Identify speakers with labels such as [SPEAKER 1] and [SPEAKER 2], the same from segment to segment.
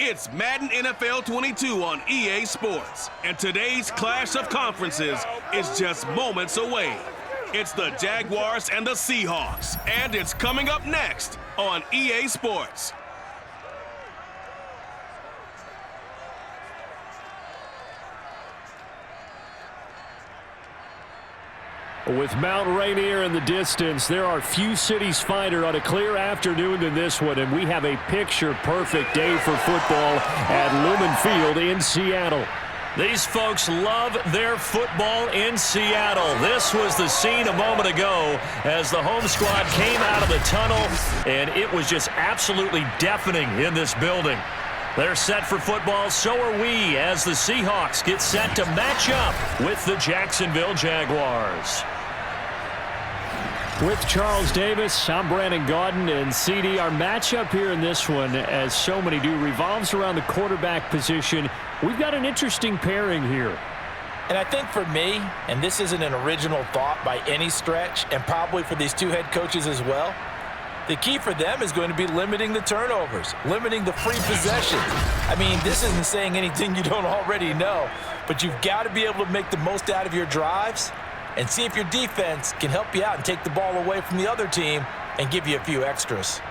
[SPEAKER 1] It's Madden NFL 22 on EA Sports, and today's clash of conferences is just moments away. It's the Jaguars and the Seahawks, and it's coming up next on EA Sports.
[SPEAKER 2] With Mount Rainier in the distance, there are few cities finer on a clear afternoon than this one, and we have a picture-perfect day for football at Lumen Field in Seattle.
[SPEAKER 3] These folks love their football in Seattle. This was the scene a moment ago as the home squad came out of the tunnel, and it was just absolutely deafening in this building. They're set for football, so are we, as the Seahawks get set to match up with the Jacksonville Jaguars.
[SPEAKER 2] With Charles Davis, I'm Brandon Gaudin, and CD, our matchup here in this one, as so many do, revolves around the quarterback position. We've got an interesting pairing here.
[SPEAKER 4] And I think for me, and this isn't an original thought by any stretch, and probably for these two head coaches as well, the key for them is going to be limiting the turnovers, limiting the free possessions. I mean, this isn't saying anything you don't already know, but you've got to be able to make the most out of your drives and see if your defense can help you out and take the ball away from the other team and give you a few extras.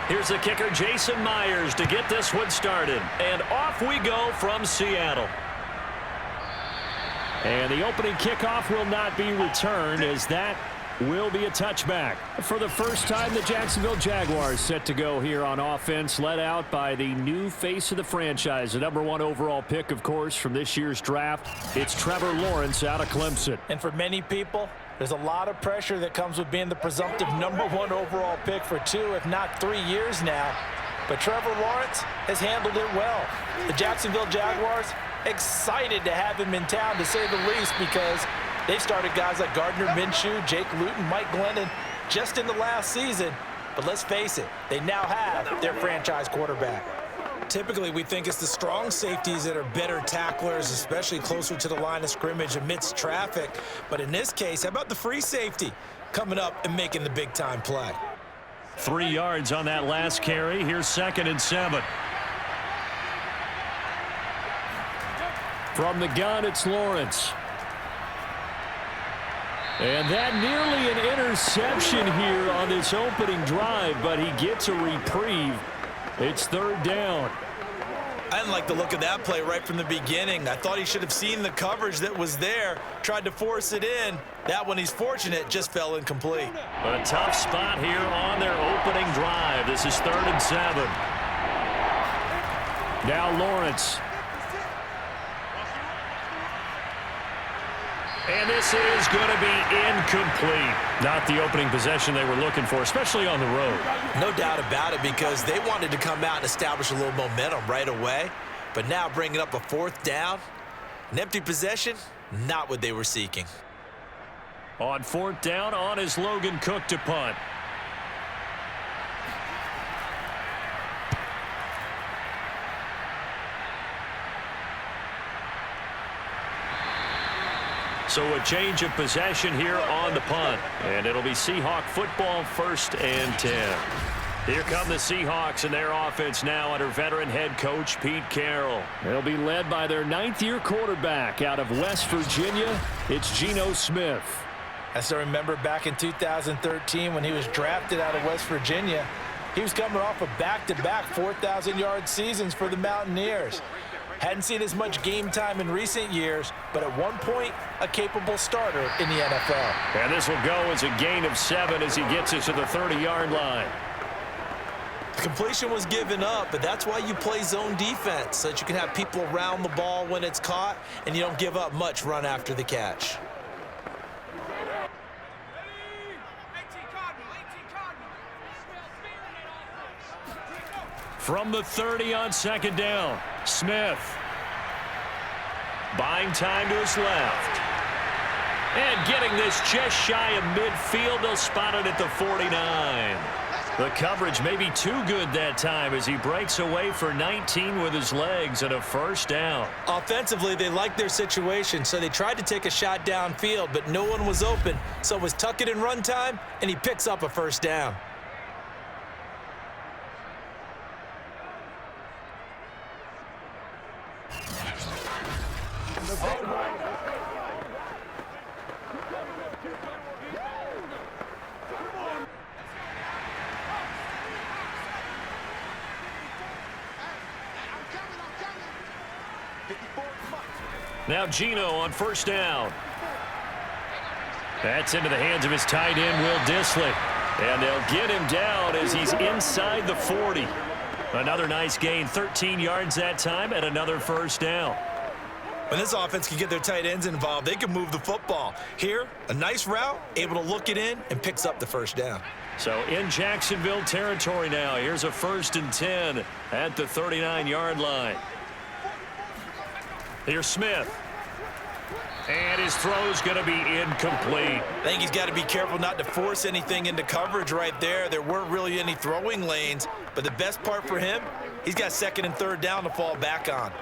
[SPEAKER 3] Here's the kicker, Jason Myers, to get this one started. And off we go from Seattle.
[SPEAKER 2] And the opening kickoff will not be returned, as that will be a touchback. For the first time, the Jacksonville Jaguars set to go here on offense, led out by the new face of the franchise, the #1 overall pick, of course, from this year's draft. It's Trevor Lawrence out of Clemson.
[SPEAKER 4] And for many people, there's a lot of pressure that comes with being the presumptive #1 overall pick for 2, if not 3 years now. But Trevor Lawrence has handled it well. The Jacksonville Jaguars excited to have him in town, to say the least, because they've started guys like Gardner Minshew, Jake Luton, Mike Glennon just in the last season. But let's face it, they now have their franchise quarterback.
[SPEAKER 5] Typically, we think it's the strong safeties that are better tacklers, especially closer to the line of scrimmage amidst traffic. But in this case, how about the free safety coming up and making the big-time play?
[SPEAKER 3] 3 yards on that last carry. Here's 2nd and 7.
[SPEAKER 2] From the gun, it's Lawrence. And that nearly an interception here on this opening drive, but he gets a reprieve. It's 3rd down.
[SPEAKER 5] I didn't like the look of that play right from the beginning. I thought he should have seen the coverage that was there, tried to force it in. That one, he's fortunate, just fell incomplete.
[SPEAKER 3] A tough spot here on their opening drive. This is 3rd and 7.
[SPEAKER 2] Now Lawrence.
[SPEAKER 3] And this is going to be incomplete.
[SPEAKER 2] Not the opening possession they were looking for, especially on the road.
[SPEAKER 5] No doubt about it, because they wanted to come out and establish a little momentum right away. But now bringing up a 4th down, an empty possession, not what they were seeking.
[SPEAKER 3] On 4th down, on is Logan Cook to punt. So a change of possession here on the punt. And it'll be Seahawk football, 1st and 10. Here come the Seahawks and their offense now under veteran head coach Pete Carroll.
[SPEAKER 2] They'll be led by their 9th-year quarterback out of West Virginia. It's Geno Smith.
[SPEAKER 4] I still remember back in 2013 when he was drafted out of West Virginia. He was coming off of back-to-back 4,000-yard seasons for the Mountaineers. Hadn't seen as much game time in recent years, but at one point, a capable starter in the NFL.
[SPEAKER 3] And this will go as a gain of 7 as he gets it to the 30-yard line.
[SPEAKER 4] The completion was given up, but that's why you play zone defense, so that you can have people around the ball when it's caught, and you don't give up much run after the catch.
[SPEAKER 2] From the 30 on second down, Smith. Buying time to his left. And getting this just shy of midfield, they'll spot it at the 49. The coverage may be too good that time as he breaks away for 19 with his legs and a first down.
[SPEAKER 4] Offensively, they liked their situation, so they tried to take a shot downfield, but no one was open. So it was tuck it and run time, and he picks up a first down.
[SPEAKER 2] Now Geno on first down. That's into the hands of his tight end, Will Dissly. And they'll get him down as he's inside the 40. Another nice gain, 13 yards that time, and another first down.
[SPEAKER 4] When this offense can get their tight ends involved, they can move the football. Here, a nice route, able to look it in, and picks up the first down.
[SPEAKER 2] So in Jacksonville territory now, here's a 1st and 10 at the 39-yard line. Here's Smith. And his throw's going to be incomplete.
[SPEAKER 4] I think he's got to be careful not to force anything into coverage right there. There weren't really any throwing lanes, but the best part for him, he's got 2nd and 3rd down to fall back on.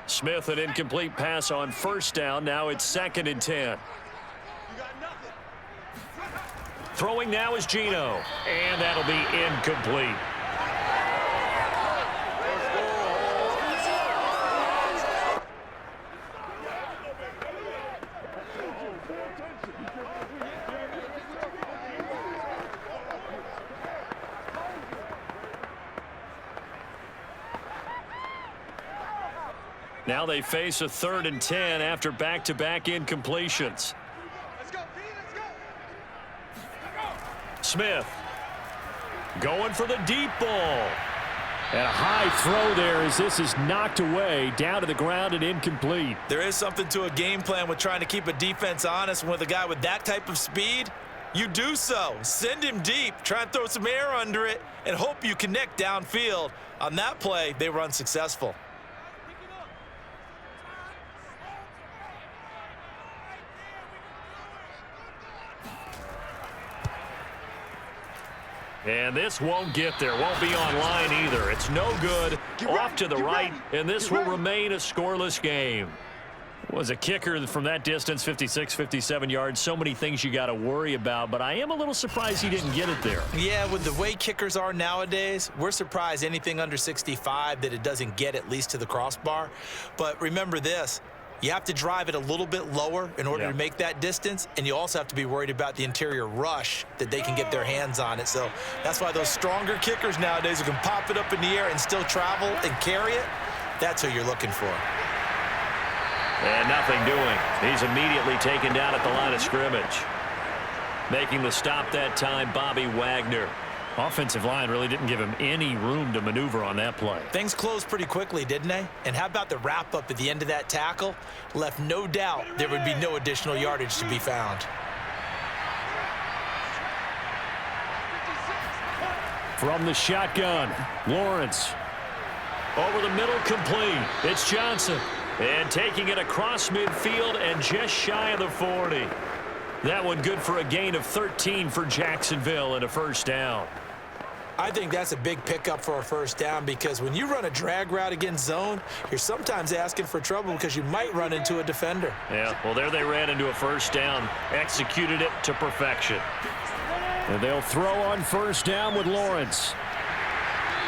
[SPEAKER 2] Smith, an incomplete pass on first down. Now it's 2nd and 10. Throwing now is Geno. And that'll be incomplete. Now they face a 3rd and 10 after back-to-back incompletions. Smith going for the deep ball. And a high throw there as this is knocked away down to the ground and incomplete.
[SPEAKER 4] There is something to a game plan with trying to keep a defense honest. With a guy with that type of speed, you do so. Send him deep, try and throw some air under it, and hope you connect downfield. On that play, they were unsuccessful.
[SPEAKER 2] And this won't get there. Won't be online either. It's no good. Off to the right, and this will remain a scoreless game. Was a kicker from that distance, 56, 57 yards. So many things you got to worry about, but I am a little surprised he didn't get it there.
[SPEAKER 4] Yeah, with the way kickers are nowadays, we're surprised anything under 65 that it doesn't get at least to the crossbar. But remember this. You have to drive it a little bit lower in order to make that distance, and you also have to be worried about the interior rush that they can get their hands on it. So that's why those stronger kickers nowadays who can pop it up in the air and still travel and carry it, that's who you're looking for.
[SPEAKER 2] And nothing doing. He's immediately taken down at the line of scrimmage. Making the stop that time, Bobby Wagner. Offensive line really didn't give him any room to maneuver on that play.
[SPEAKER 4] Things closed pretty quickly, didn't they? And how about the wrap-up at the end of that tackle? Left no doubt there would be no additional yardage to be found.
[SPEAKER 2] From the shotgun, Lawrence. Over the middle, complete. It's Johnson. And taking it across midfield and just shy of the 40. That one good for a gain of 13 for Jacksonville and a first down.
[SPEAKER 4] I think that's a big pickup for a first down because when you run a drag route against zone, you're sometimes asking for trouble because you might run into a defender.
[SPEAKER 2] Yeah, well, there they ran into a first down, executed it to perfection. And they'll throw on first down with Lawrence.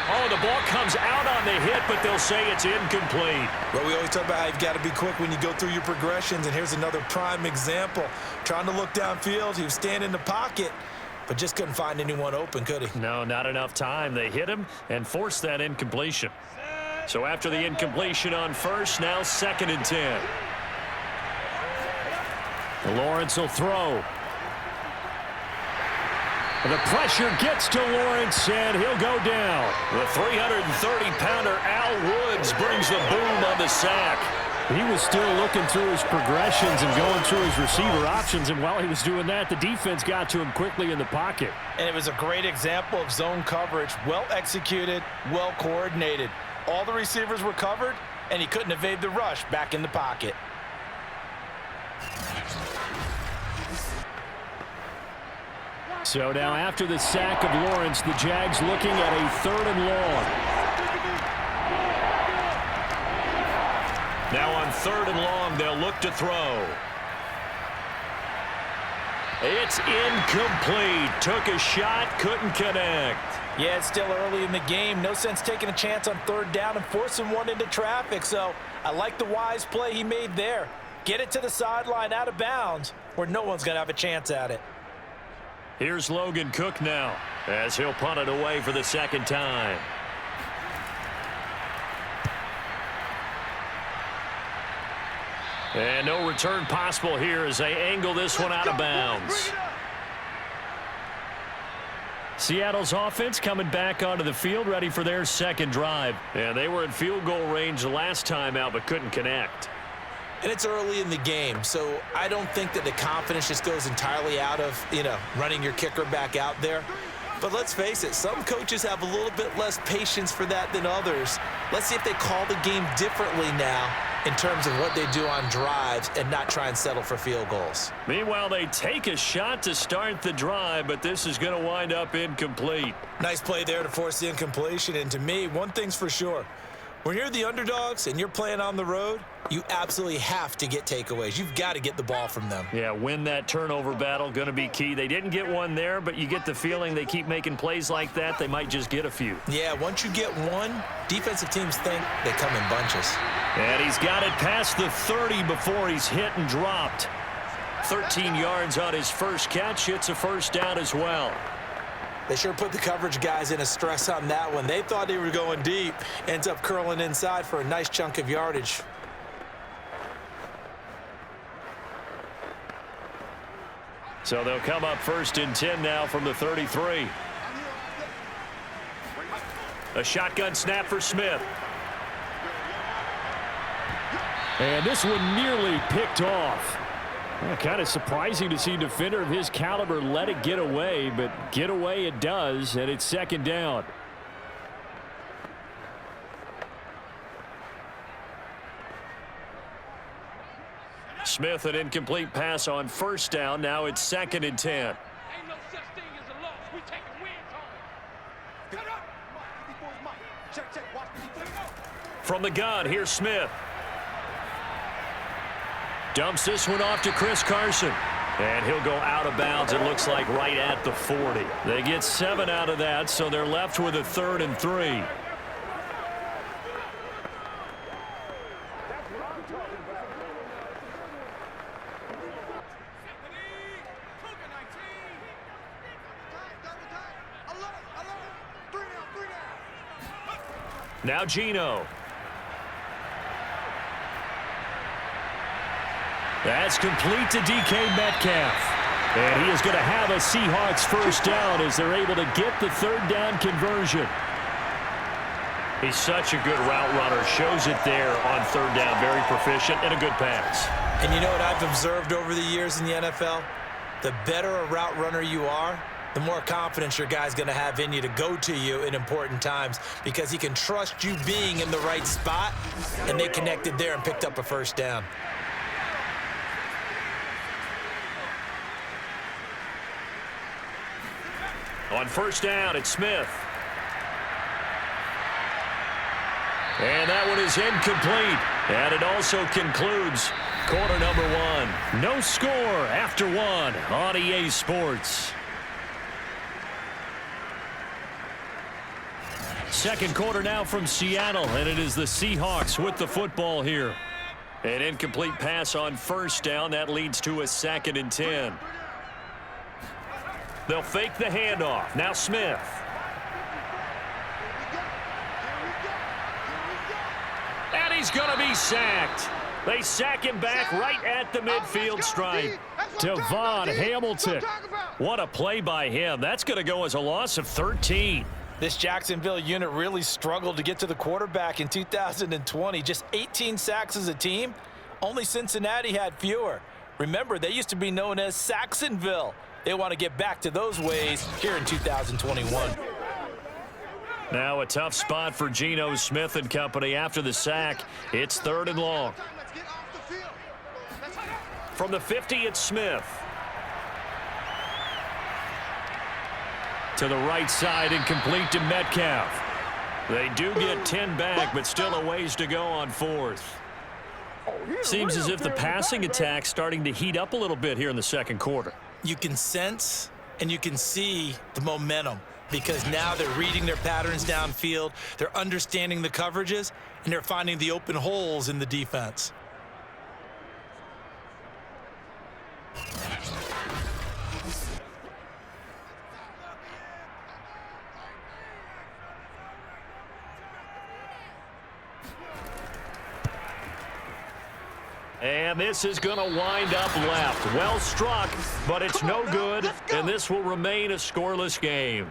[SPEAKER 2] Oh, the ball comes out on the hit, but they'll say it's incomplete.
[SPEAKER 4] Well, we always talk about how you've got to be quick when you go through your progressions, and here's another prime example. Trying to look downfield, he was standing in the pocket, but just couldn't find anyone open, could he?
[SPEAKER 2] No, not enough time. They hit him and forced that incompletion. So after the incompletion on first, now 2nd and 10. Lawrence will throw. The pressure gets to Lawrence, and he'll go down.
[SPEAKER 3] The 330-pounder Al Woods brings the boom on the sack.
[SPEAKER 2] He was still looking through his progressions and going through his receiver options, and while he was doing that, the defense got to him quickly in the pocket.
[SPEAKER 4] And it was a great example of zone coverage. Well executed, well coordinated. All the receivers were covered, and he couldn't evade the rush back in the pocket.
[SPEAKER 2] So now after the sack of Lawrence, the Jags looking at a 3rd and long.
[SPEAKER 3] Now on 3rd and long, they'll look to throw. It's incomplete. Took a shot, couldn't connect.
[SPEAKER 4] Yeah, it's still early in the game. No sense taking a chance on 3rd down and forcing one into traffic. So I like the wise play he made there. Get it to the sideline out of bounds where no one's going to have a chance at it.
[SPEAKER 3] Here's Logan Cook now as he'll punt it away for the 2nd time. And no return possible here as they angle this one out of bounds. Seattle's offense coming back onto the field, ready for their 2nd drive. And they were in field goal range the last time out, but couldn't connect.
[SPEAKER 5] And it's early in the game, so I don't think that the confidence just goes entirely out of, running your kicker back out there. But let's face it, some coaches have a little bit less patience for that than others. Let's see if they call the game differently now in terms of what they do on drives and not try and settle for field goals.
[SPEAKER 3] Meanwhile, they take a shot to start the drive, but this is going to wind up incomplete.
[SPEAKER 5] Nice play there to force the incompletion. And to me, one thing's for sure. When you're the underdogs and you're playing on the road, you absolutely have to get takeaways. You've got to get the ball from them.
[SPEAKER 3] Yeah, win that turnover battle, going to be key. They didn't get one there, but you get the feeling they keep making plays like that, they might just get a few.
[SPEAKER 5] Yeah, once you get one, defensive teams think they come in bunches.
[SPEAKER 3] And he's got it past the 30 before he's hit and dropped. 13 yards on his first catch. It's a 1st down as well.
[SPEAKER 5] They sure put the coverage guys in a stress on that one. They thought they were going deep. Ends up curling inside for a nice chunk of yardage.
[SPEAKER 3] So they'll come up 1st and 10 now from the 33. A shotgun snap for Smith.
[SPEAKER 2] And this one nearly picked off. Kind of surprising to see a defender of his caliber let it get away, but get away it does, and it's 2nd down.
[SPEAKER 3] Smith, an incomplete pass on 1st down. Now it's 2nd and 10.
[SPEAKER 6] Ain't no such thing as a loss. We taking wins home.
[SPEAKER 3] From the gun, here's Smith. Dumps this one off to Chris Carson. And he'll go out of bounds, it looks like, right at the 40. They get 7 out of that, so they're left with a 3rd and 3. Now Geno. That's complete to DK Metcalf. And he is going to have a Seahawks 1st down as they're able to get the 3rd down conversion. He's such a good route runner. Shows it there on 3rd down. Very proficient and a good pass.
[SPEAKER 5] And you know what I've observed over the years in the NFL? The better a route runner you are, the more confidence your guy's going to have in you to go to you in important times because he can trust you being in the right spot, and they connected there and picked up a 1st down.
[SPEAKER 3] On 1st down, it's Smith. And that one is incomplete. And it also concludes quarter number 1. No score after 1 on EA Sports. 2nd quarter now from Seattle, and it is the Seahawks with the football here. An incomplete pass on 1st down. That leads to a 2nd and 10. They'll fake the handoff. Now Smith. And he's going to be sacked. They sack him back right at the midfield stripe.
[SPEAKER 2] Devon Hamilton.
[SPEAKER 3] What a play by him. That's going to go as a loss of 13.
[SPEAKER 4] This Jacksonville unit really struggled to get to the quarterback in 2020. Just 18 sacks as a team. Only Cincinnati had fewer. Remember, they used to be known as Saxonville. They want to get back to those ways here in 2021.
[SPEAKER 3] Now a tough spot for Geno Smith and company after the sack. It's 3rd and long. From the 50, it's Smith. To the right side and complete to Metcalf. They do get 10 back, but still a ways to go on 4th. Seems as if the passing attack's starting to heat up a little bit here in the second quarter.
[SPEAKER 5] You can sense and you can see the momentum because now they're reading their patterns downfield, they're understanding the coverages, and they're finding the open holes in the defense.
[SPEAKER 3] And this is going to wind up left. Well struck, but it's no good, and this will remain a scoreless game.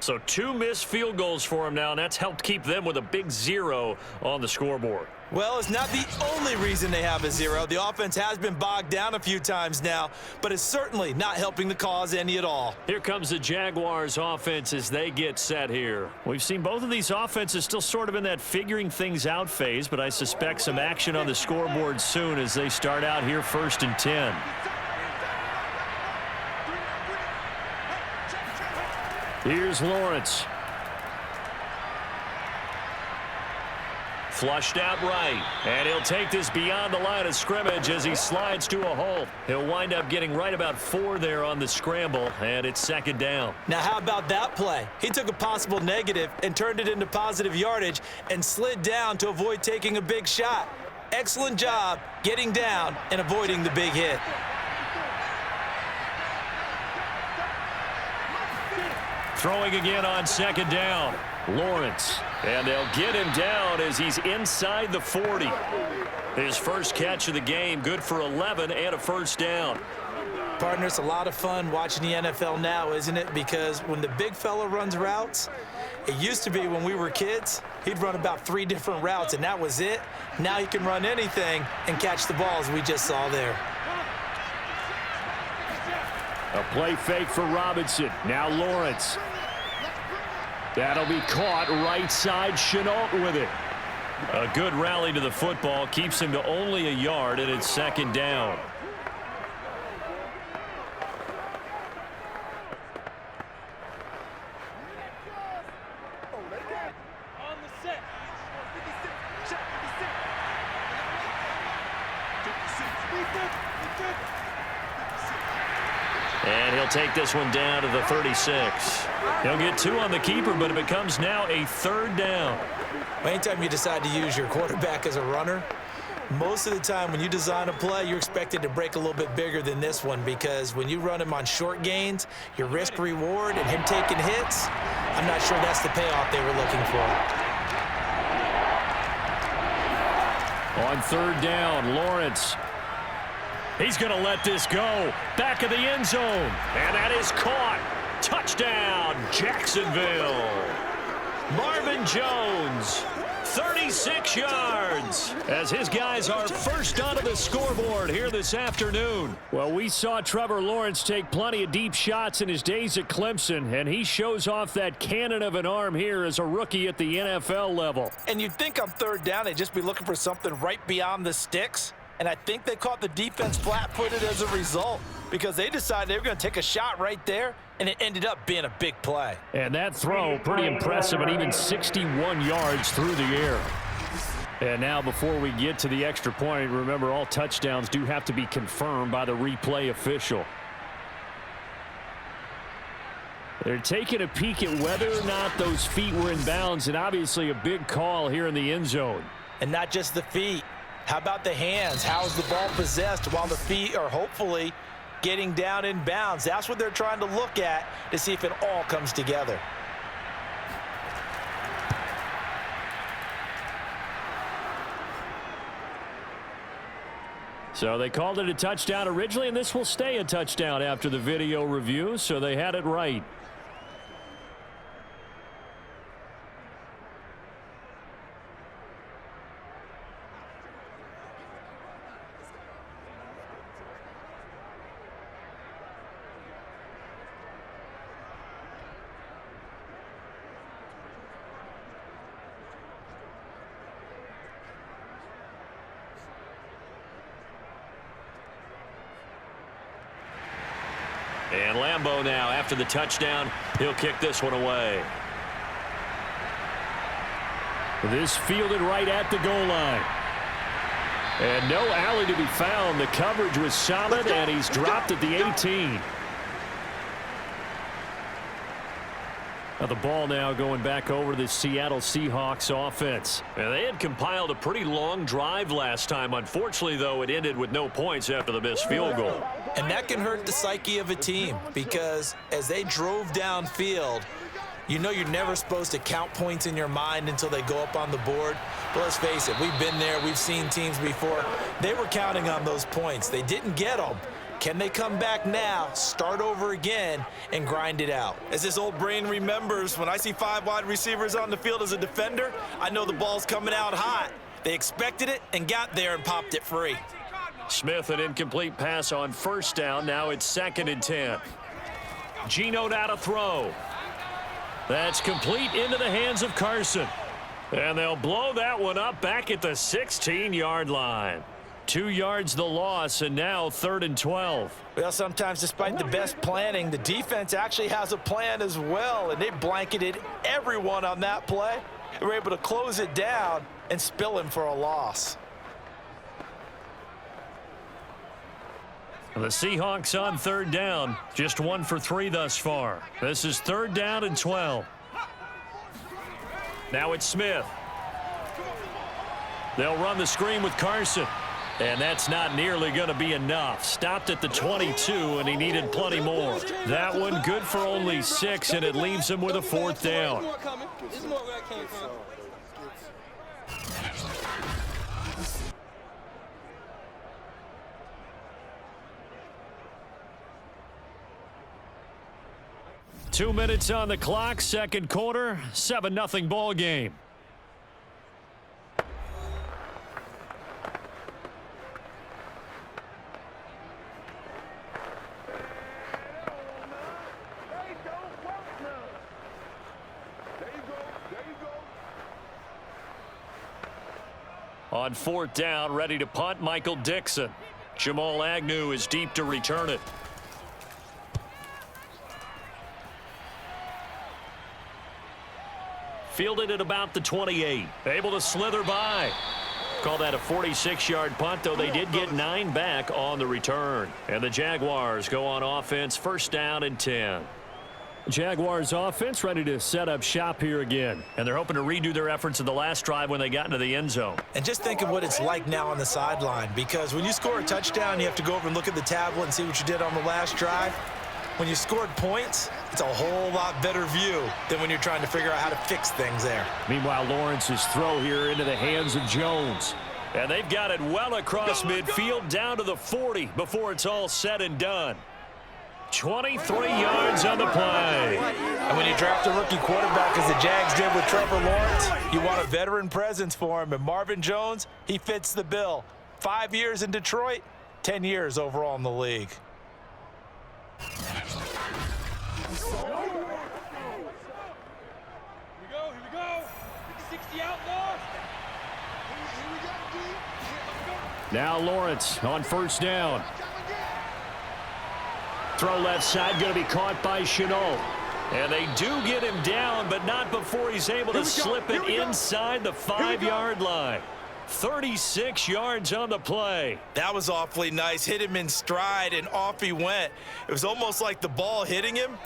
[SPEAKER 3] So 2 missed field goals for him now, and that's helped keep them with a big 0 on the scoreboard.
[SPEAKER 5] Well, it's not the only reason they have a 0. The offense has been bogged down a few times now, but it's certainly not helping the cause any at all.
[SPEAKER 3] Here comes the Jaguars offense as they get set here.
[SPEAKER 2] We've seen both of these offenses still sort of in that figuring things out phase, but I suspect some action on the scoreboard soon as they start out here 1st and 10. Here's Lawrence.
[SPEAKER 3] Flushed out right, and he'll take this beyond the line of scrimmage as he slides to a hole. He'll wind up getting right about 4 there on the scramble, and it's 2nd down.
[SPEAKER 5] Now, how about that play? He took a possible negative and turned it into positive yardage and slid down to avoid taking a big shot. Excellent job getting down and avoiding the big hit.
[SPEAKER 3] Throwing again on 2nd down. Lawrence. And they'll get him down as he's inside the 40. His first catch of the game, good for 11 and a 1st down.
[SPEAKER 5] Partner, it's a lot of fun watching the NFL now, isn't it? Because when the big fella runs routes, it used to be when we were kids, he'd run about 3 different routes, and that was it. Now he can run anything and catch the balls we just saw there.
[SPEAKER 2] A play fake for Robinson. Now Lawrence. That'll be caught right side. Chenault with it.
[SPEAKER 3] A good rally to the football keeps him to only a yard, and it's 2nd down.
[SPEAKER 6] On the set.
[SPEAKER 3] And he'll take this one down to the 36. He'll get 2 on the keeper, but it becomes now a 3rd down.
[SPEAKER 5] Anytime you decide to use your quarterback as a runner, most of the time when you design a play, you're expected to break a little bit bigger than this one because when you run him on short gains, your risk reward and him taking hits, I'm not sure that's the payoff they were looking for.
[SPEAKER 2] On 3rd down, Lawrence.
[SPEAKER 3] He's going to let this go. Back of the end zone. And that is caught. Touchdown, Jacksonville. Marvin Jones, 36 yards, as his guys are first onto the scoreboard here this afternoon.
[SPEAKER 2] Well, we saw Trevor Lawrence take plenty of deep shots in his days at Clemson, and he shows off that cannon of an arm here as a rookie at the NFL level.
[SPEAKER 4] And you'd think on 3rd down they'd just be looking for something right beyond the sticks. And I think they caught the defense flat-footed as a result because they decided they were going to take a shot right there, and it ended up being a big play.
[SPEAKER 2] And that throw, pretty impressive, and even 61 yards through the air. And now before we get to the extra point, remember all touchdowns do have to be confirmed by the replay official. They're taking a peek at whether or not those feet were in bounds, and obviously a big call here in the end zone.
[SPEAKER 4] And not just the feet. How about the hands? How is the ball possessed while the feet are hopefully getting down in bounds? That's what they're trying to look at to see if it all comes together.
[SPEAKER 2] So they called it a touchdown originally, and this will stay a touchdown after the video review, so they had it right.
[SPEAKER 3] And Lambeau now, after the touchdown, he'll kick this one away.
[SPEAKER 2] This fielded right at the goal line. And no alley to be found. The coverage was solid, and he's dropped at the 18. Now the ball now going back over to the Seattle Seahawks offense.
[SPEAKER 3] And they had compiled a pretty long drive last time. Unfortunately, though, it ended with no points after the missed field goal.
[SPEAKER 5] And that can hurt the psyche of a team because as they drove downfield, you know you're never supposed to count points in your mind until they go up on the board. But let's face it, we've been there. We've seen teams before. They were counting on those points. They didn't get them. Can they come back now, start over again, and grind it out? As this old brain remembers, when I see 5 wide receivers on the field as a defender, I know the ball's coming out hot. They expected it and got there and popped it free.
[SPEAKER 3] Smith, an incomplete pass on first down. Now it's 2nd and 10. Geno now to throw. That's complete into the hands of Carson. And they'll blow that one up back at the 16-yard line. 2 yards the loss, and now 3rd and 12.
[SPEAKER 4] Well, sometimes despite the best planning, the defense actually has a plan as well, and they blanketed everyone on that play. They were able to close it down and spill him for a loss.
[SPEAKER 2] The Seahawks on 3rd down, just 1 for 3 thus far. This is 3rd down and 12. Now it's Smith. They'll run the screen with Carson. And that's not nearly going to be enough. Stopped at the 22, and he needed plenty more. That one good for only 6, and it leaves him with a 4th down. Two minutes on the clock, second quarter, 7-0 ball game. On 4th down, ready to punt, Michael Dixon. Jamal Agnew is deep to return it. Fielded at about the 28. Able to slither by. Call that a 46-yard punt, though they did get 9 back on the return. And the Jaguars go on offense, 1st down and 10. Jaguars offense ready to set up shop here again. And they're hoping to redo their efforts in the last drive when they got into the end zone.
[SPEAKER 5] And just think of what it's like now on the sideline, because when you score a touchdown, you have to go over and look at the tablet and see what you did on the last drive. When you scored points, it's a whole lot better view than when you're trying to figure out how to fix things there.
[SPEAKER 2] Meanwhile, Lawrence's throw here into the hands of Jones.
[SPEAKER 3] And they've got it well across midfield down to the 40 before it's all said and done. 23 yards on the play.
[SPEAKER 4] And when you draft a rookie quarterback, as the Jags did with Trevor Lawrence, you want a veteran presence for him. And Marvin Jones, he fits the bill. 5 years in Detroit, 10 years overall in the league.
[SPEAKER 6] Here we go. 60 outlaws.
[SPEAKER 2] Now Lawrence on 1st down. Throw left side, going to be caught by Chenault.
[SPEAKER 3] And they do get him down, but not before he's able to slip it inside the 5-yard line. 36 yards on the play.
[SPEAKER 5] That was awfully nice. Hit him in stride, and off he went. It was almost like the ball hitting him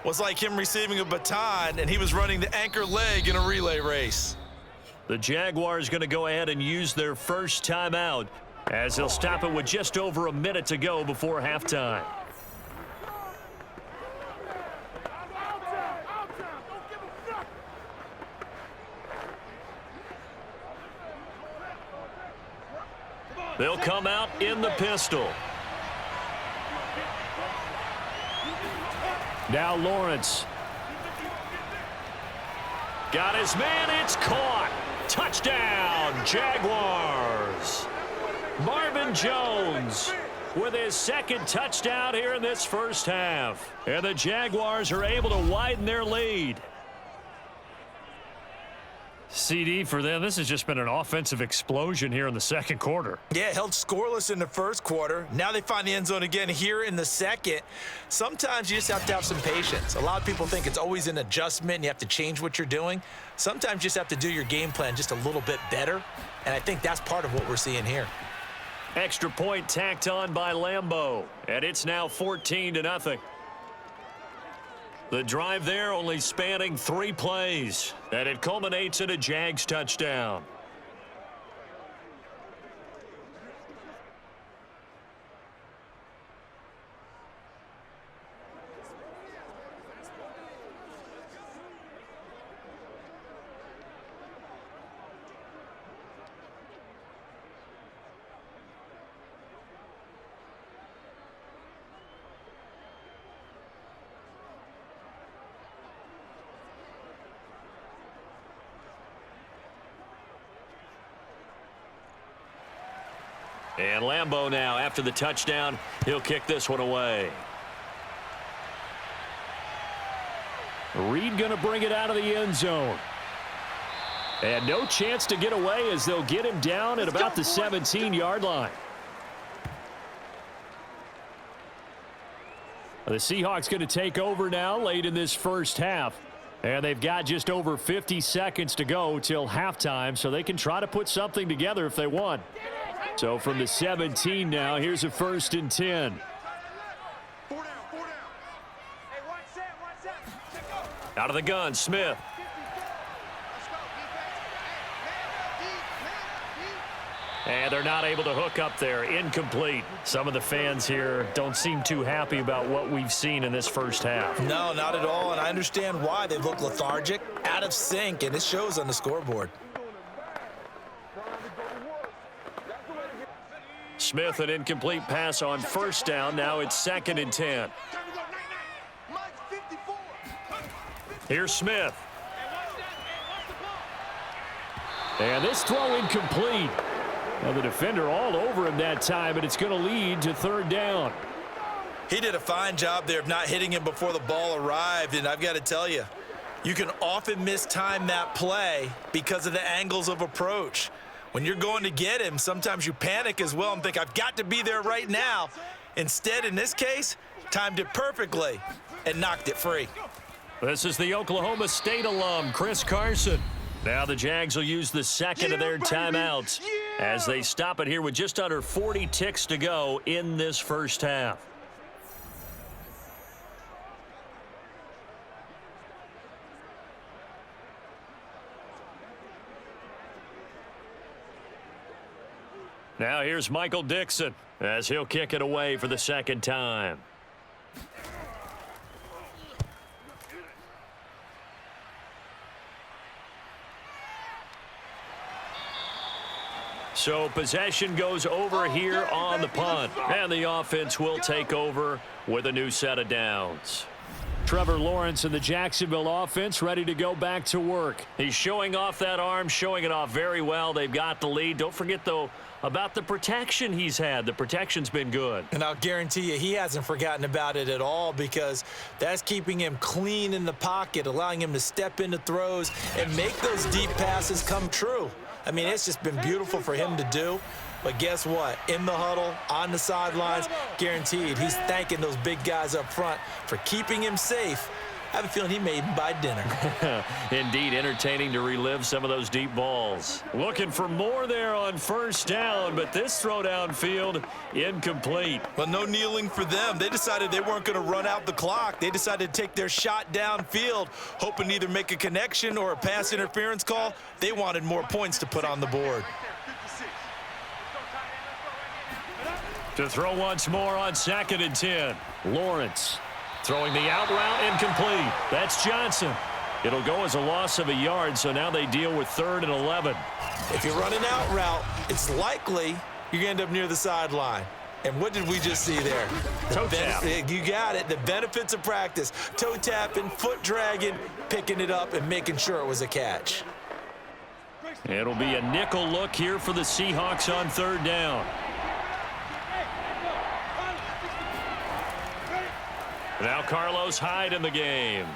[SPEAKER 5] was like him receiving a baton, and he was running the anchor leg in a relay race.
[SPEAKER 3] The Jaguars going to go ahead and use their first timeout as they'll stop it with just over a minute to go before halftime. They'll come out in the pistol.
[SPEAKER 2] Now Lawrence.
[SPEAKER 3] Got his man. It's caught. Touchdown, Jaguars. Marvin Jones with his second touchdown here in this first half. And the Jaguars are able to widen their lead.
[SPEAKER 2] CD for them, this has just been an offensive explosion here in the second quarter.
[SPEAKER 5] Yeah, held scoreless in the first quarter. Now they find the end zone again here in the second. Sometimes you just have to have some patience. A lot of people think it's always an adjustment and you have to change what you're doing. Sometimes you just have to do your game plan just a little bit better, and I think that's part of what we're seeing here.
[SPEAKER 3] Extra point tacked on by Lambeau, and it's now 14-0. The drive there only spanning 3 plays, and it culminates in a Jags touchdown. And Lambeau now, after the touchdown, he'll kick this one away.
[SPEAKER 2] Reed going to bring it out of the end zone. And no chance to get away as they'll get him down at about the 17-yard line. The Seahawks going to take over now late in this first half. And they've got just over 50 seconds to go till halftime, so they can try to put something together if they want. So from the 17 now, here's a 1st and 10.
[SPEAKER 3] Out of the gun, Smith. And they're not able to hook up there. Incomplete. Some of the fans here don't seem too happy about what we've seen in this first half.
[SPEAKER 5] No, not at all, and I understand why. They look lethargic, out of sync, and it shows on the scoreboard.
[SPEAKER 3] Smith, an incomplete pass on 1st down. Now it's 2nd and 10. Here's Smith.
[SPEAKER 2] And this throw incomplete. Well, the defender all over him that time, and it's going to lead to 3rd down.
[SPEAKER 5] He did a fine job there of not hitting him before the ball arrived, and I've got to tell you, you can often mistime that play because of the angles of approach. When you're going to get him, sometimes you panic as well and think, I've got to be there right now. Instead, in this case, timed it perfectly and knocked it free.
[SPEAKER 3] This is the Oklahoma State alum, Chris Carson. Now the Jags will use the second of their timeouts as they stop it here with just under 40 ticks to go in this first half. Now here's Michael Dixon as he'll kick it away for the 2nd time. So possession goes over here on the punt, and the offense will take over with a new set of downs.
[SPEAKER 2] Trevor Lawrence and the Jacksonville offense ready to go back to work.
[SPEAKER 3] He's showing off that arm, showing it off very well. They've got the lead. Don't forget, though, about the protection he's had. The protection's been good.
[SPEAKER 5] And I'll guarantee you he hasn't forgotten about it at all, because that's keeping him clean in the pocket, allowing him to step into throws and make those deep passes come true. I mean, it's just been beautiful for him to do. But guess what? In the huddle, on the sidelines, guaranteed he's thanking those big guys up front for keeping him safe. I have a feeling he made him buy dinner.
[SPEAKER 3] Indeed, entertaining to relive some of those deep balls. Looking for more there on 1st down, but this throw downfield incomplete.
[SPEAKER 5] Well, no kneeling for them. They decided they weren't going to run out the clock. They decided to take their shot downfield, hoping to either make a connection or a pass interference call. They wanted more points to put on the board.
[SPEAKER 3] To throw once more on 2nd and 10.
[SPEAKER 2] Lawrence
[SPEAKER 3] throwing the out route, incomplete. That's Johnson. It'll go as a loss of a yard, so now they deal with 3rd and 11.
[SPEAKER 5] If you run an out route, it's likely you're going to end up near the sideline. And what did we just see there?
[SPEAKER 3] Toe tap.
[SPEAKER 5] You got it. The benefits of practice. Toe tapping, foot dragging, picking it up, and making sure it was a catch.
[SPEAKER 3] It'll be a nickel look here for the Seahawks on third down. Now Carlos Hyde in the game.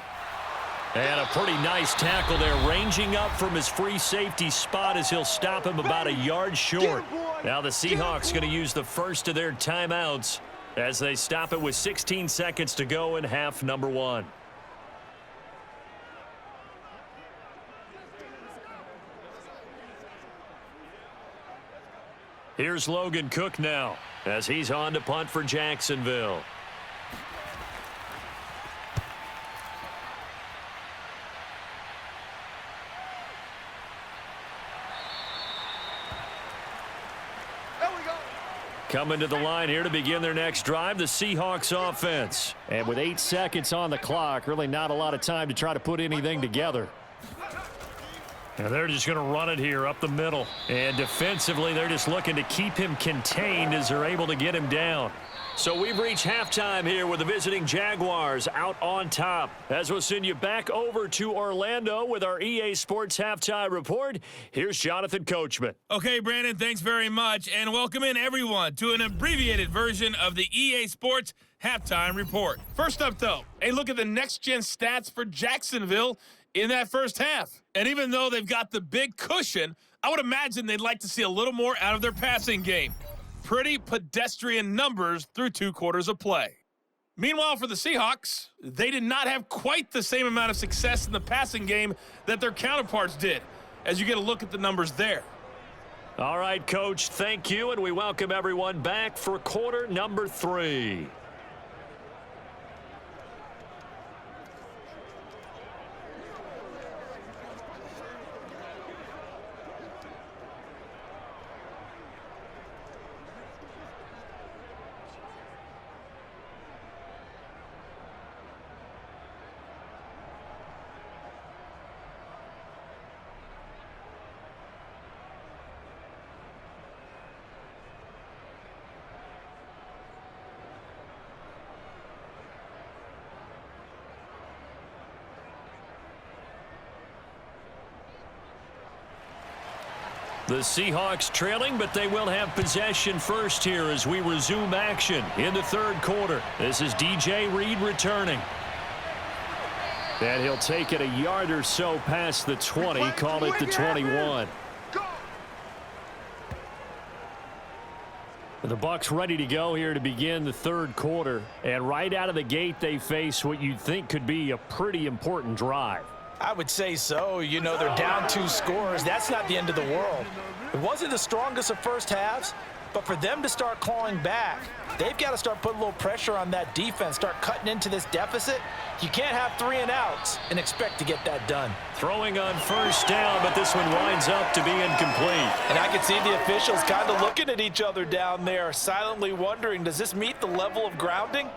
[SPEAKER 3] And a pretty nice tackle there, ranging up from his free safety spot as he'll stop him about a yard short. Now the Seahawks going to use the first of their timeouts as they stop it with 16 seconds to go in half number 1. Here's Logan Cook now as he's on to punt for Jacksonville. Coming to the line here to begin their next drive, the Seahawks offense.
[SPEAKER 2] And with 8 seconds on the clock, really not a lot of time to try to put anything together.
[SPEAKER 3] And they're just going to run it here up the middle. And defensively, they're just looking to keep him contained as they're able to get him down. So we've reached halftime here with the visiting Jaguars out on top. As we'll send you back over to Orlando with our EA Sports Halftime Report, here's Jonathan Coachman.
[SPEAKER 7] Okay, Brandon, thanks very much. And welcome in, everyone, to an abbreviated version of the EA Sports Halftime Report. First up, though, a look at the next-gen stats for Jacksonville in that first half. And even though they've got the big cushion, I would imagine they'd like to see a little more out of their passing game. Pretty pedestrian numbers through 2 quarters of play. Meanwhile, for the Seahawks, they did not have quite the same amount of success in the passing game that their counterparts did, as you get a look at the numbers there.
[SPEAKER 3] All right, Coach, thank you, and we welcome everyone back for quarter number 3. The Seahawks trailing, but they will have possession first here as we resume action in the third quarter. This is DJ Reed returning.
[SPEAKER 2] And he'll take it a yard or so past the 20, call it the 21. The Bucs ready to go here to begin the third quarter. And right out of the gate, they face what you'd think could be a pretty important drive.
[SPEAKER 4] I would say so. You know, they're down 2 scores. That's not the end of the world. It wasn't the strongest of first halves, but for them to start clawing back, they've got to start putting a little pressure on that defense, start cutting into this deficit. You can't have 3 and outs and expect to get that done.
[SPEAKER 3] Throwing on first down, but this one winds up to be incomplete.
[SPEAKER 4] And I can see the officials kind of looking at each other down there, silently wondering, does this meet the level of grounding?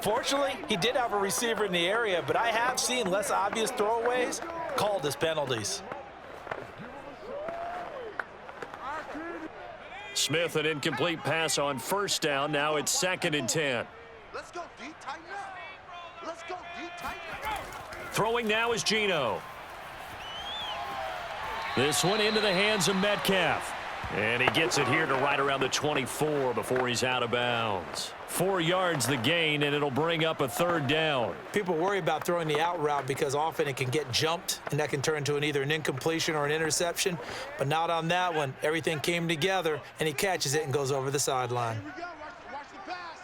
[SPEAKER 4] Fortunately, he did have a receiver in the area, but I have seen less obvious throwaways called as penalties.
[SPEAKER 3] Smith, an incomplete pass on first down. Now it's 2nd and 10.
[SPEAKER 8] Let's go deep, tighten up. Let's go deep, tighten up.
[SPEAKER 3] Throwing now is Geno. This one into the hands of Metcalf. And he gets it here to right around the 24 before he's out of bounds. 4 yards the gain, and it'll bring up a 3rd down.
[SPEAKER 4] People worry about throwing the out route because often it can get jumped, and that can turn into either an incompletion or an interception. But not on that one. Everything came together, and he catches it and goes over the sideline.
[SPEAKER 8] Here we go. Watch the pass.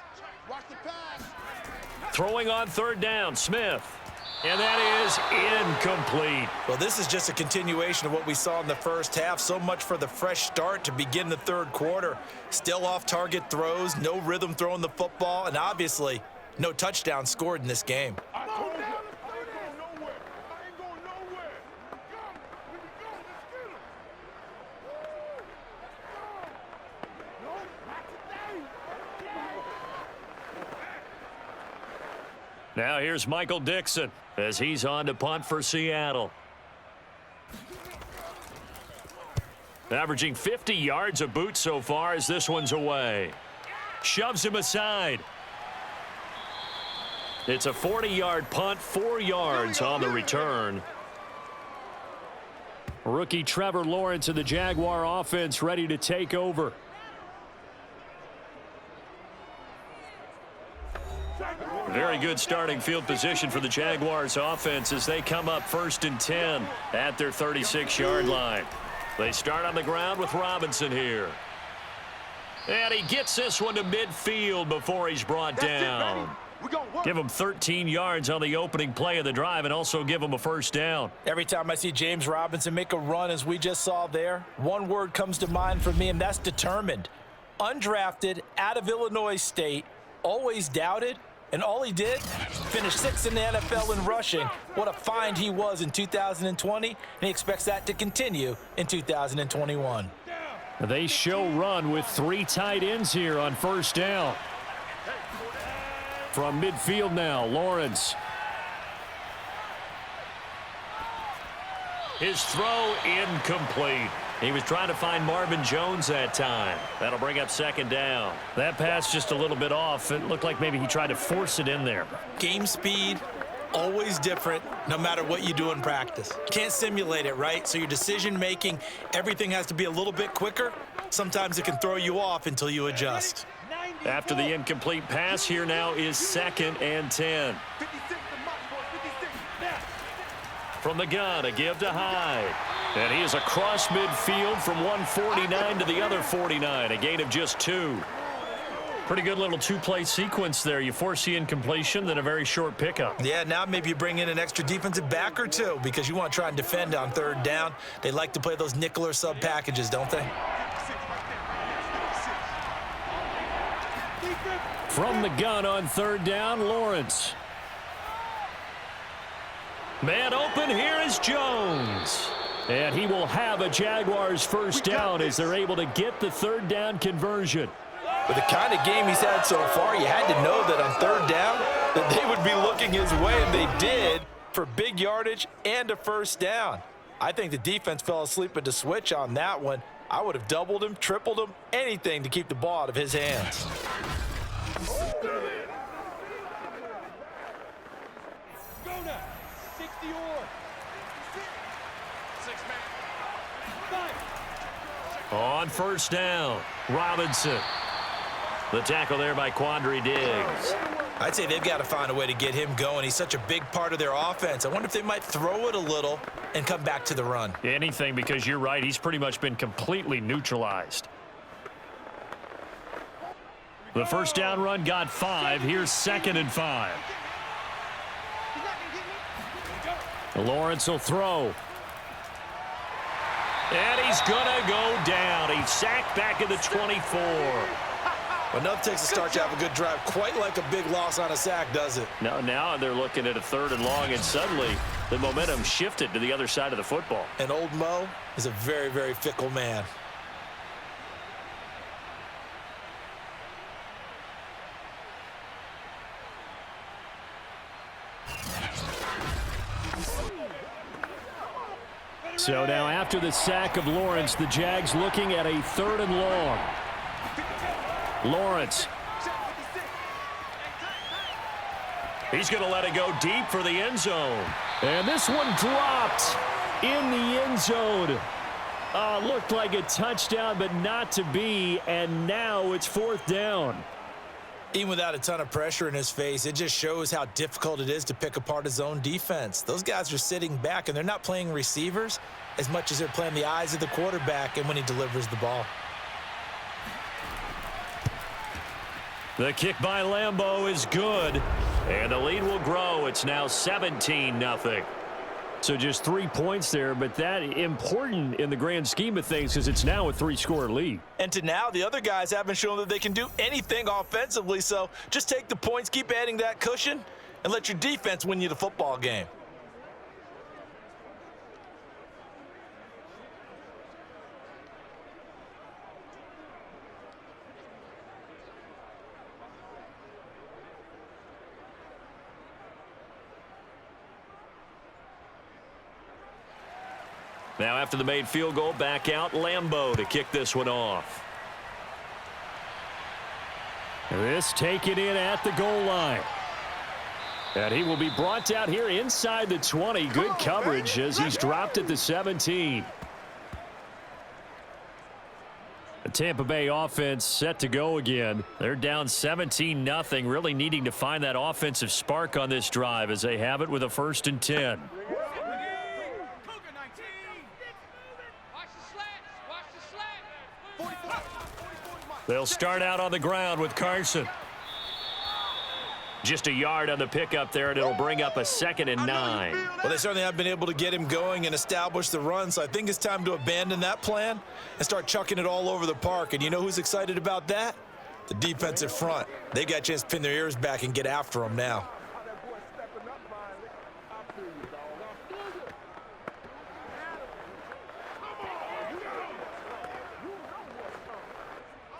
[SPEAKER 8] Watch the pass.
[SPEAKER 3] Throwing on 3rd down, Smith. And that is incomplete.
[SPEAKER 5] Well, this is just a continuation of what we saw in the first half. So much for the fresh start to begin the third quarter. Still off-target throws, no rhythm throwing the football, and obviously no touchdown scored in this game.
[SPEAKER 3] Now here's Michael Dixon as he's on to punt for Seattle. Averaging 50 yards a boot so far as this one's away. Shoves him aside. It's a 40-yard punt, 4 yards on the return.
[SPEAKER 2] Rookie Trevor Lawrence of the Jaguar offense ready to take over.
[SPEAKER 3] Very good starting field position for the Jaguars offense as they come up 1st and 10 at their 36-yard line. They start on the ground with Robinson here. And he gets this one to midfield before he's brought down. Give him 13 yards on the opening play of the drive and also give him a first down.
[SPEAKER 4] Every time I see James Robinson make a run as we just saw there, one word comes to mind for me, and that's determined. Undrafted, out of Illinois State, always doubted, and all he did, finished 6th in the NFL in rushing. What a find he was in 2020, and he expects that to continue in 2021.
[SPEAKER 2] They show run with 3 tight ends here on first down. From midfield now, Lawrence.
[SPEAKER 3] His throw incomplete. He was trying to find Marvin Jones that time. That'll bring up 2nd down.
[SPEAKER 2] That pass just a little bit off. It looked like maybe he tried to force it in there.
[SPEAKER 5] Game speed, always different, no matter what you do in practice. Can't simulate it, right? So your decision-making, everything has to be a little bit quicker. Sometimes it can throw you off until you adjust.
[SPEAKER 3] After the incomplete pass, here now is 2nd and 10. From the gun, a give to Hyde. And he is across midfield from 149 to the other 49, a gain of just 2. Pretty good little 2-play sequence there. You force the incompletion, then a very short pickup.
[SPEAKER 5] Yeah, now maybe you bring in an extra defensive back or two because you want to try and defend on 3rd down. They like to play those nickel or sub packages, don't they?
[SPEAKER 2] From the gun on 3rd down, Lawrence.
[SPEAKER 3] Man open, here is Jones.
[SPEAKER 2] And he will have a Jaguars first down as they're able to get the 3rd down conversion.
[SPEAKER 4] With the kind of game he's had so far, you had to know that on 3rd down that they would be looking his way, and they did for big yardage and a first down. I think the defense fell asleep at the switch on that one. I would have doubled him, tripled him, anything to keep the ball out of his hands.
[SPEAKER 6] Go now. 60 or. 6 man. 5.
[SPEAKER 3] On first down, Robinson. The tackle there by Quandre Diggs.
[SPEAKER 5] I'd say they've got to find a way to get him going. He's such a big part of their offense. I wonder if they might throw it a little and come back to the run.
[SPEAKER 2] Anything, because you're right. He's pretty much been completely neutralized. The first down run got 5. Here's 2nd and 5. Lawrence will throw.
[SPEAKER 3] And he's going to go down. He's sacked back at the 24.
[SPEAKER 5] Enough takes a start to have a good drive. Quite like a big loss on a sack, does it?
[SPEAKER 3] Now they're looking at a 3rd and long, and suddenly the momentum shifted to the other side of the football.
[SPEAKER 5] And old Mo is a very, very fickle man.
[SPEAKER 2] So now after the sack of Lawrence, the Jags looking at a 3rd and long. Lawrence.
[SPEAKER 3] He's going to let it go deep for the end zone.
[SPEAKER 2] And this one dropped in the end zone. Looked like a touchdown, but not to be. And now it's 4th down.
[SPEAKER 5] Even without a ton of pressure in his face, it just shows how difficult it is to pick apart his own defense. Those guys are sitting back, and they're not playing receivers as much as they're playing the eyes of the quarterback and when he delivers the ball.
[SPEAKER 3] The kick by Lambeau is good, and the lead will grow. It's now 17-0.
[SPEAKER 2] So just 3 points there, but that important in the grand scheme of things because it's now a 3-score lead.
[SPEAKER 4] And to now, the other guys haven't shown that they can do anything offensively, so just take the points, keep adding that cushion, and let your defense win you the football game.
[SPEAKER 3] Now after the made field goal, back out Lambeau to kick this one off.
[SPEAKER 2] This taken in at the goal line. And he will be brought down here inside the 20. Good coverage as he's dropped at the 17. The Tampa Bay offense set to go again. They're down 17-0, really needing to find that offensive spark on this drive as they have it with a 1st and 10. They'll start out on the ground with Carson. Just a yard on the pickup there, and it'll bring up a 2nd and 9.
[SPEAKER 5] Well, they certainly have been able to get him going and establish the run, so I think it's time to abandon that plan and start chucking it all over the park. And you know who's excited about that? The defensive front. They got a chance to pin their ears back and get after him now.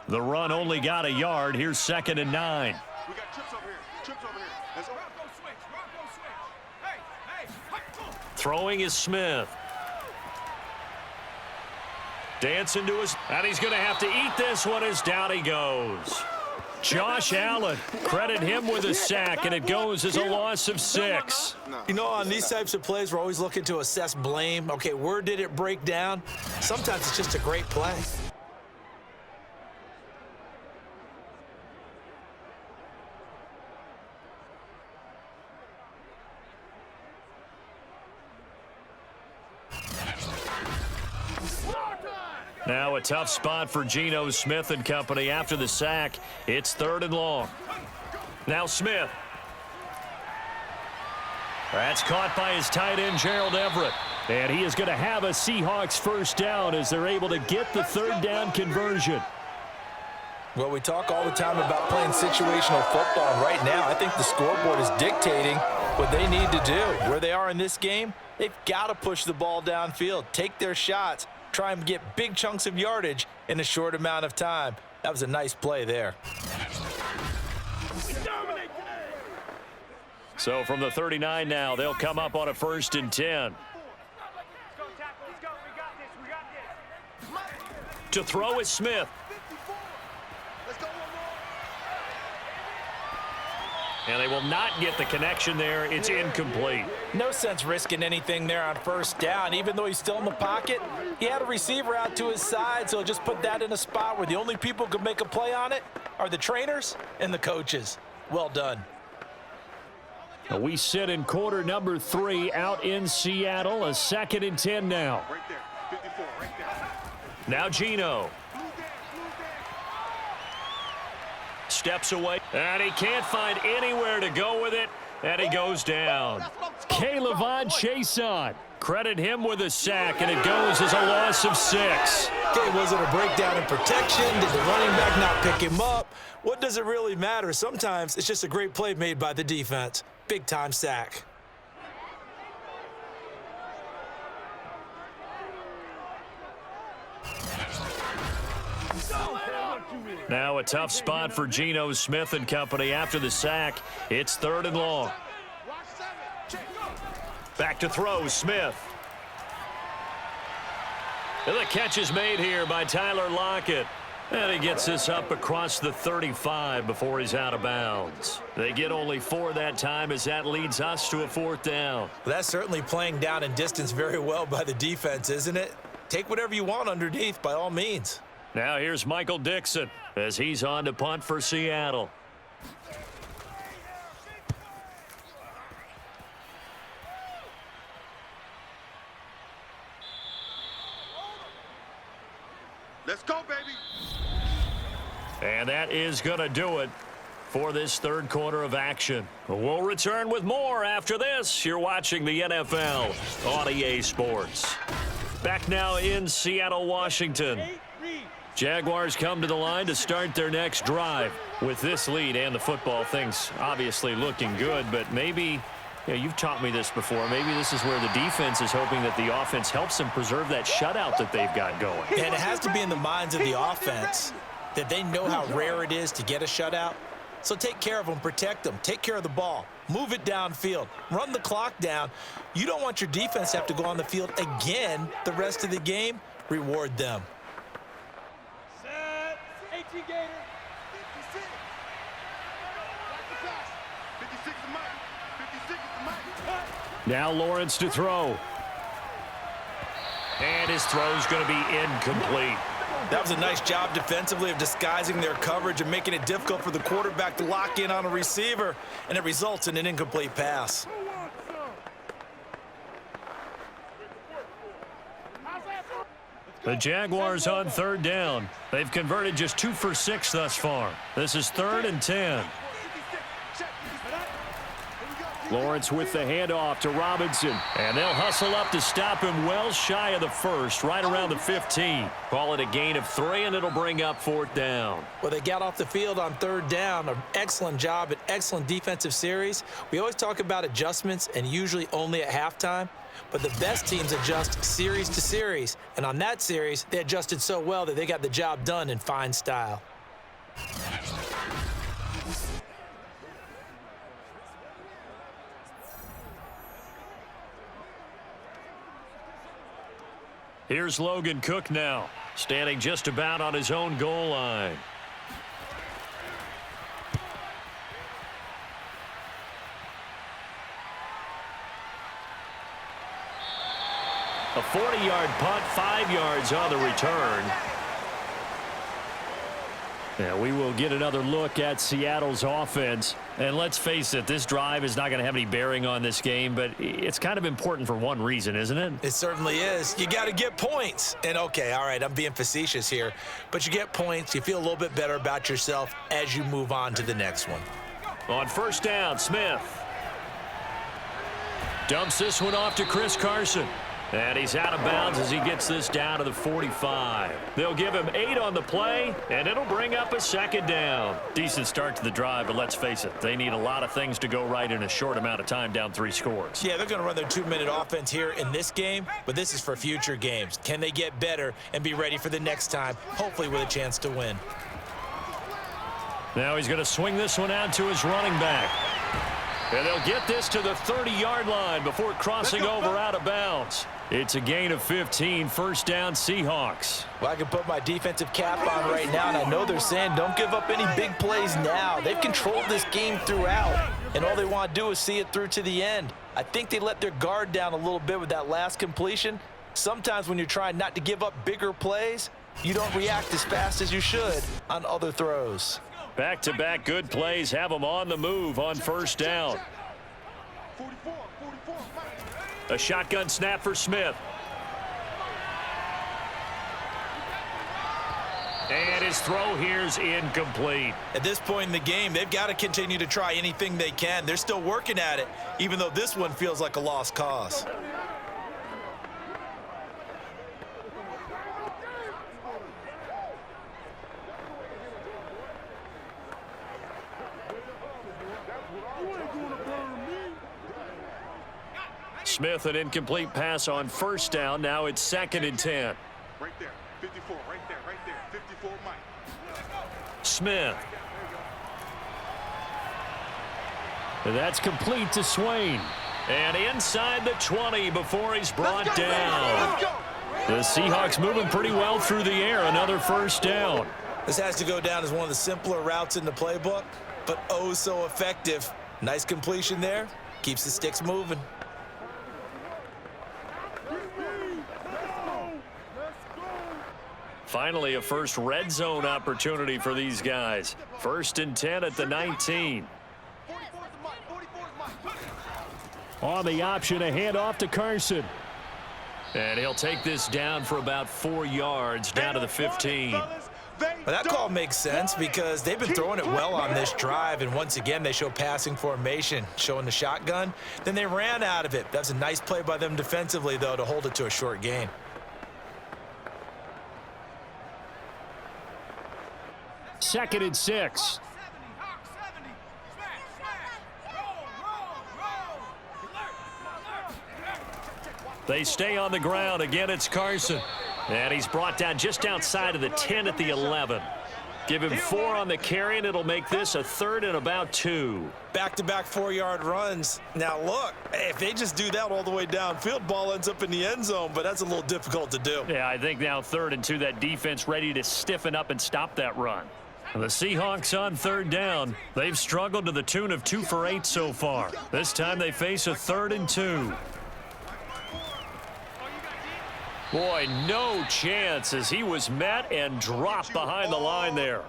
[SPEAKER 2] The run only got a yard. Here's 2nd and 9.
[SPEAKER 8] We got trips over here. Trips over here. Let's go.
[SPEAKER 3] Throwing is Smith. Dancing to his, and he's going to have to eat this one as down he goes. Josh Allen, credit him with a sack, and it goes as a loss of 6.
[SPEAKER 5] You know, on these types of plays, we're always looking to assess blame. Okay, where did it break down? Sometimes it's just a great play.
[SPEAKER 2] Now a tough spot for Geno Smith and company after the sack. It's 3rd and long. Now Smith. That's caught by his tight end, Gerald Everett. And he is going to have a Seahawks 1st down as they're able to get the 3rd down conversion.
[SPEAKER 4] Well, we talk all the time about playing situational football. And right now, I think the scoreboard is dictating what they need to do. Where they are in this game, they've got to push the ball downfield, take their shots, try and get big chunks of yardage in a short amount of time. That was a nice play there.
[SPEAKER 2] So from the 39 now, they'll come up on a 1st and 10. To throw is Smith. And they will not get the connection there. It's incomplete.
[SPEAKER 4] No sense risking anything there on 1st down. Even though he's still in the pocket, he had a receiver out to his side, so just put that in a spot where the only people who can make a play on it are the trainers and the coaches. Well done.
[SPEAKER 2] We sit in quarter number 3 out in Seattle. A 2nd and 10 now.
[SPEAKER 8] Right there. 54, right there.
[SPEAKER 2] Now Geno. Steps away, and he can't find anywhere to go with it, and he goes down. K'Lavon Chaisson, credit him with a sack, and it goes as a loss of 6.
[SPEAKER 5] Okay, was it a breakdown in protection? Did the running back not pick him up? What does it really matter? Sometimes it's just a great play made by the defense. Big-time sack.
[SPEAKER 2] Now a tough spot for Geno Smith and company after the sack. It's 3rd and long. Back to throw, Smith. And the catch is made here by Tyler Lockett. And he gets this up across the 35 before he's out of bounds. They get only 4 that time as that leads us to a 4th down.
[SPEAKER 5] That's certainly playing down in distance very well by the defense, isn't it? Take whatever you want underneath by all means.
[SPEAKER 2] Now here's Michael Dixon as he's on to punt for Seattle.
[SPEAKER 8] Let's go, baby.
[SPEAKER 2] And that is going to do it for this 3rd quarter of action. We'll return with more after this. You're watching the NFL on EA Sports. Back now in Seattle, Washington. Jaguars come to the line to start their next drive. With this lead and the football, things obviously looking good, but maybe, you've taught me this before, maybe this is where the defense is hoping that the offense helps them preserve that shutout that they've got going.
[SPEAKER 5] And it has to be in the minds of the offense that they know how rare it is to get a shutout.
[SPEAKER 4] So take care of them, protect them, take care of the ball, move it downfield, run the clock down. You don't want your defense to have to go on the field again the rest of the game. Reward them.
[SPEAKER 6] Set. 18 Gator.
[SPEAKER 8] 56. Back to pass. 56 is Mike. 56 is Mike.
[SPEAKER 2] Now Lawrence to throw.
[SPEAKER 3] And his throw's going to be incomplete.
[SPEAKER 4] That was a nice job defensively of disguising their coverage and making it difficult for the quarterback to lock in on a receiver, and it results in an incomplete pass.
[SPEAKER 2] The Jaguars on third down. They've converted just 2 for 6 thus far. This is 3rd and 10. Lawrence with the handoff to Robinson. And they'll hustle up to stop him well shy of the first, right around the 15. Call it a gain of 3, and it'll bring up 4th down.
[SPEAKER 4] Well, they got off the field on 3rd down. An excellent job, an excellent defensive series. We always talk about adjustments, and usually only at halftime. But the best teams adjust series to series. And on that series, they adjusted so well that they got the job done in fine style.
[SPEAKER 2] Here's Logan Cook now, standing just about on his own goal line. A 40-yard punt, 5 yards on the return. Now we will get another look at Seattle's offense. And let's face it, this drive is not going to have any bearing on this game, but it's kind of important for one reason, isn't it?
[SPEAKER 4] It certainly is. You got to get points. And, okay, all right, I'm being facetious here. But you get points. You feel a little bit better about yourself as you move on to the next one.
[SPEAKER 2] On 1st down, Smith dumps this one off to Chris Carson. And he's out of bounds as he gets this down to the 45. They'll give him 8 on the play, and it'll bring up a 2nd down. Decent start to the drive, but let's face it, they need a lot of things to go right in a short amount of time down 3 scores.
[SPEAKER 4] Yeah, they're going to run their 2-minute offense here in this game, but this is for future games. Can they get better and be ready for the next time, hopefully with a chance to win?
[SPEAKER 2] Now he's going to swing this one out to his running back. And they'll get this to the 30-yard line before crossing over out of bounds. It's a gain of 15, 1st down Seahawks.
[SPEAKER 4] Well, I can put my defensive cap on right now, and I know they're saying don't give up any big plays now. They've controlled this game throughout, and all they want to do is see it through to the end. I think they let their guard down a little bit with that last completion. Sometimes when you're trying not to give up bigger plays, you don't react as fast as you should on other throws.
[SPEAKER 2] Back-to-back good plays have them on the move on 1st down.
[SPEAKER 8] 44.
[SPEAKER 2] A shotgun snap for Smith. And his throw here's incomplete.
[SPEAKER 4] At this point in the game, they've got to continue to try anything they can. They're still working at it, even though this one feels like a lost cause.
[SPEAKER 2] Smith, an incomplete pass on 1st down. Now it's 2nd and 10.
[SPEAKER 8] Right there. 54. Right there. 54, Mike.
[SPEAKER 2] Smith. That's complete to Swain. And inside the 20 before he's brought down. The Seahawks moving pretty well through the air. Another 1st down.
[SPEAKER 4] This has to go down as one of the simpler routes in the playbook, but oh so effective. Nice completion there. Keeps the sticks moving.
[SPEAKER 2] Finally, a first red zone opportunity for these guys. 1st and 10 at the 19. On the option, a handoff to Carson. And he'll take this down for about 4 yards, down to the 15.
[SPEAKER 4] Well, that call makes sense because they've been throwing it well on this drive, and once again, they show passing formation, showing the shotgun. Then they ran out of it. That's a nice play by them defensively, though, to hold it to a short gain.
[SPEAKER 2] 2nd and 6. They stay on the ground. Again, it's Carson. And he's brought down just outside of the 10 at the 11. Give him 4 on the carry, and it'll make this a 3rd and about 2.
[SPEAKER 5] Back-to-back 4-yard runs. Now, look, if they just do that all the way downfield, ball ends up in the end zone, but that's a little difficult to do.
[SPEAKER 2] Yeah, I think now 3rd and 2, that defense ready to stiffen up and stop that run. And the Seahawks on 3rd down. They've struggled to the tune of 2 for 8 so far. This time they face a 3rd and 2. Boy, no chance as he was met and dropped behind the line there.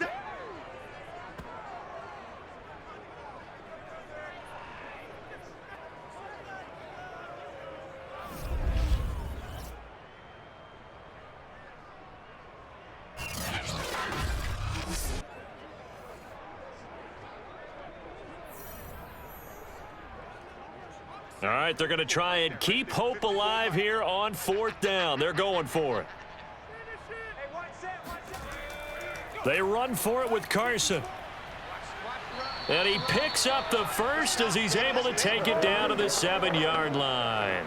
[SPEAKER 2] All right, they're going to try and keep hope alive here on 4th down. They're going for it. They run for it with Carson. And he picks up the first as he's able to take it down to the 7-yard line.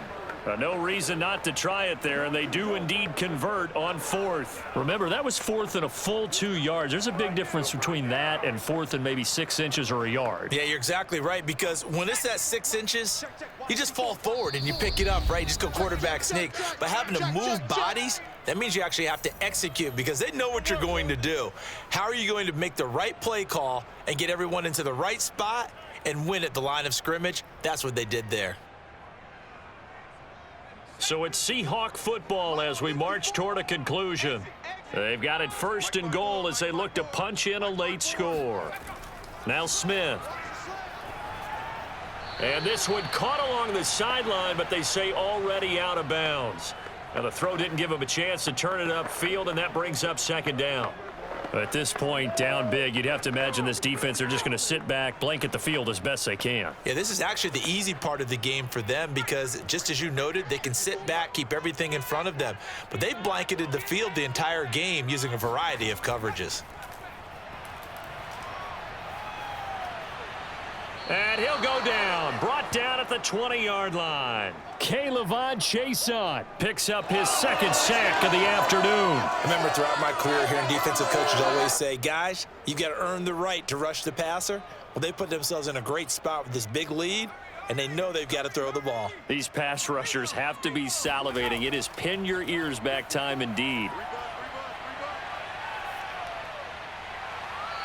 [SPEAKER 2] No reason not to try it there, and they do indeed convert on 4th. Remember, that was 4th and a full 2 yards. There's a big difference between that and 4th and maybe 6 inches or a yard.
[SPEAKER 5] Yeah, you're exactly right, because when it's at 6 inches, you just fall forward and you pick it up, right? You just go quarterback sneak. But having to move bodies, that means you actually have to execute because they know what you're going to do. How are you going to make the right play call and get everyone into the right spot and win at the line of scrimmage? That's what they did there.
[SPEAKER 2] So it's Seahawk football as we march toward a conclusion. They've got it 1st and goal as they look to punch in a late score. Now Smith. And this one caught along the sideline, but they say already out of bounds. Now the throw didn't give him a chance to turn it upfield, and that brings up 2nd down. At this point, down big, you'd have to imagine this defense, they're just going to sit back, blanket the field as best they can.
[SPEAKER 5] Yeah, this is actually the easy part of the game for them because, just as you noted, they can sit back, keep everything in front of them. But they've blanketed the field the entire game using a variety of coverages.
[SPEAKER 2] And he'll go down, brought down at the 20-yard line. K'Lavon Chaisson picks up his 2nd sack of the afternoon.
[SPEAKER 5] I remember throughout my career hearing defensive coaches always say, guys, you got to earn the right to rush the passer. Well, they put themselves in a great spot with this big lead, and they know they've got to throw the ball.
[SPEAKER 2] These pass rushers have to be salivating. It is pin your ears back time indeed.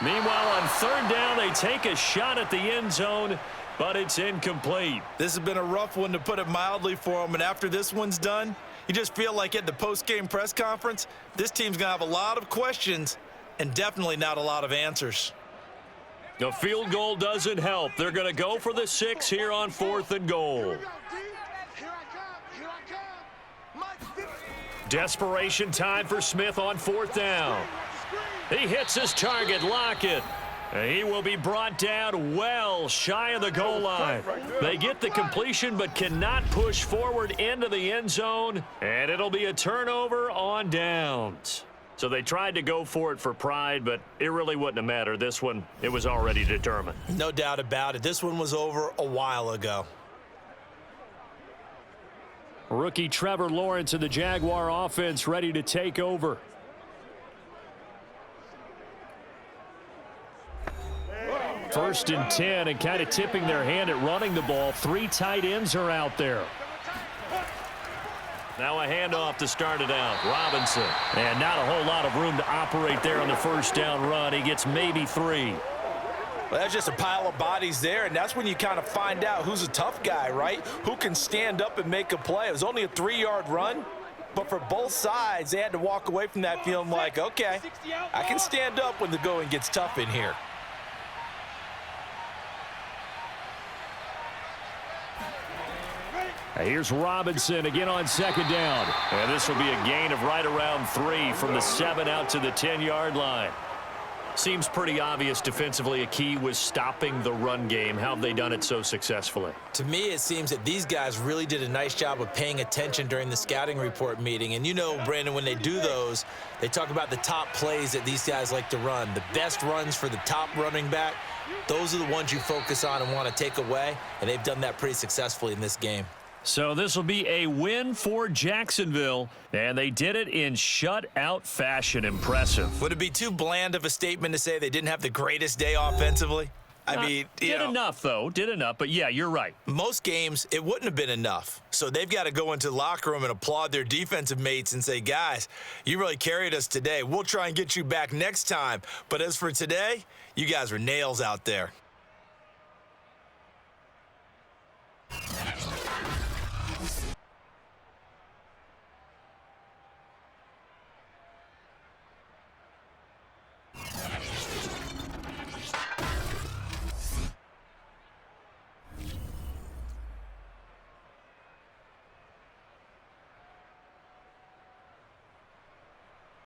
[SPEAKER 2] Meanwhile, on 3rd down, they take a shot at the end zone, but it's incomplete.
[SPEAKER 5] This has been a rough one, to put it mildly, for them. And after this one's done, you just feel like at the post-game press conference, this team's going to have a lot of questions and definitely not a lot of answers.
[SPEAKER 2] The field goal doesn't help. They're going to go for the 6 here on 4th and goal. Desperation time for Smith on 4th down. He hits his target, Lockett. He will be brought down well shy of the goal line. They get the completion but cannot push forward into the end zone, and it'll be a turnover on downs. So they tried to go for it for pride, but it really wouldn't have mattered. This one, it was already determined.
[SPEAKER 5] No doubt about it. This one was over a while ago.
[SPEAKER 2] Rookie Trevor Lawrence and the Jaguar offense ready to take over. First and 10, and kind of tipping their hand at running the ball. 3 tight ends are out there. Now a handoff to start it out. Robinson. And not a whole lot of room to operate there on the 1st down run. He gets maybe 3.
[SPEAKER 5] Well, that's just a pile of bodies there, and that's when you kind of find out who's a tough guy, right? Who can stand up and make a play. It was only a 3-yard run, but for both sides, they had to walk away from that feeling like, okay, I can stand up when the going gets tough in here.
[SPEAKER 2] Here's Robinson again on 2nd down. And this will be a gain of right around 3 from the 7 out to the 10-yard line. Seems pretty obvious defensively a key was stopping the run game. How have they done it so successfully?
[SPEAKER 5] To me, it seems that these guys really did a nice job of paying attention during the scouting report meeting. And you know, Brandon, when they do those, they talk about the top plays that these guys like to run. The best runs for the top running back, those are the ones you focus on and want to take away. And they've done that pretty successfully in this game.
[SPEAKER 3] So this will be a win for Jacksonville, and they did it in shutout fashion. Impressive.
[SPEAKER 5] Would it be too bland of a statement to say they didn't have the greatest day offensively? I mean,
[SPEAKER 3] did enough, though. Did enough, but yeah, you're right.
[SPEAKER 5] Most games, it wouldn't have been enough. So they've got to go into the locker room and applaud their defensive mates and say, guys, you really carried us today. We'll try and get you back next time. But as for today, you guys were nails out there.